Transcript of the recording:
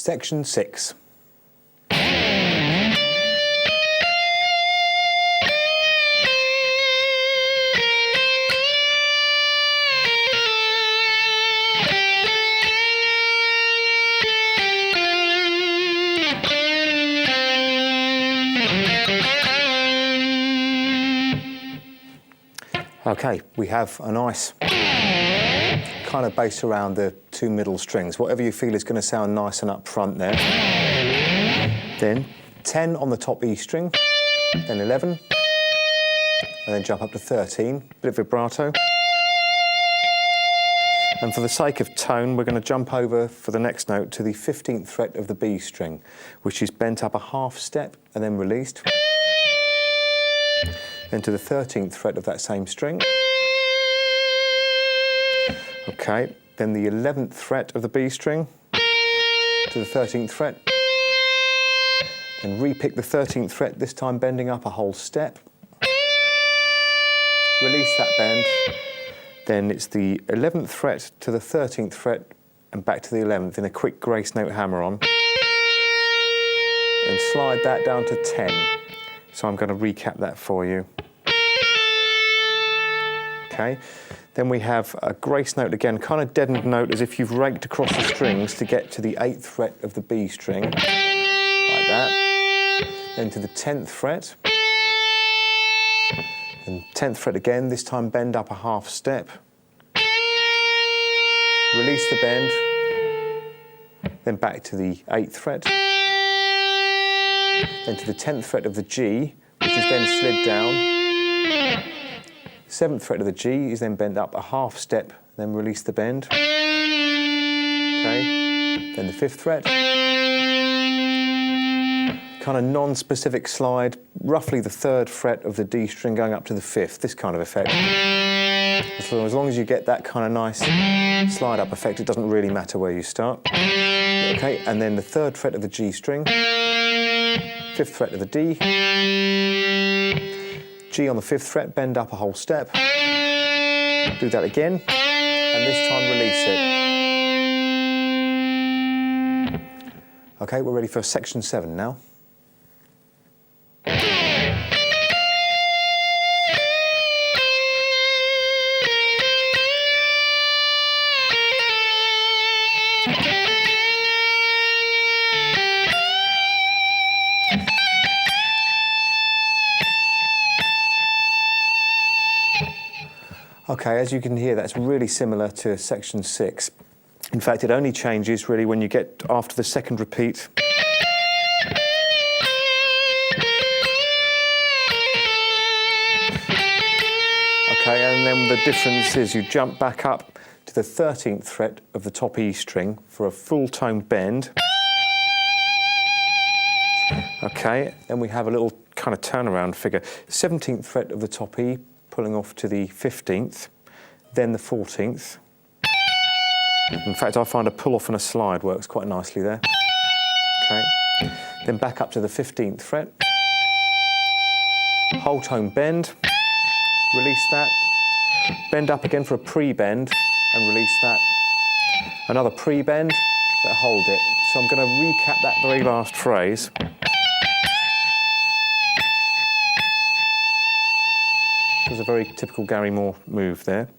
Section 6. Okay, we have a nice kind of bass around the two middle strings. Whatever you feel is going to sound nice and up front there. Then 10 on the top E string, then 11, and then jump up to 13, bit of vibrato. And for the sake of tone, we're going to jump over for the next note to the 15th fret of the B string, which is bent up a half step and then released. Then to the 13th fret of that same string. Okay, then the 11th fret of the B string to the 13th fret. Then re-pick the 13th fret, this time bending up a whole step. Release that bend. Then it's the 11th fret to the 13th fret and back to the 11th in a quick grace note hammer on. And slide that down to 10. So I'm going to recap that for you. Okay, then we have a grace note again, kind of deadened note as if you've raked across the strings to get to the 8th fret of the B string, like that. Then to the 10th fret, and 10th fret again, this time bend up a half step. Release the bend, then back to the 8th fret, then to the 10th fret of the G, which is then slid down. 7th fret of the G is then bent up a half step, then release the bend. Okay, then the 5th fret. Kind of non-specific slide, roughly the 3rd fret of the D string going up to the 5th, this kind of effect. So as long as you get that kind of nice slide up effect, it doesn't really matter where you start. Okay, and then the 3rd fret of the G string, 5th fret of the D, G on the 5th fret, bend up a whole step. Do that again, and this time release it. Okay, we're ready for section 7 now. Okay, as you can hear, that's really similar to section 6. In fact, it only changes really when you get after the second repeat. Okay, and then the difference is you jump back up to the 13th fret of the top E string for a full tone bend. Okay, then we have a little kind of turnaround figure. 17th fret of the top E, pulling off to the 15th, then the 14th. In fact, I find a pull off and a slide works quite nicely there. Okay, then back up to the 15th fret. Whole tone bend, release that. Bend up again for a pre-bend and release that. Another pre-bend, but hold it. So I'm going to recap that very last phrase. It was a very typical Gary Moore move there.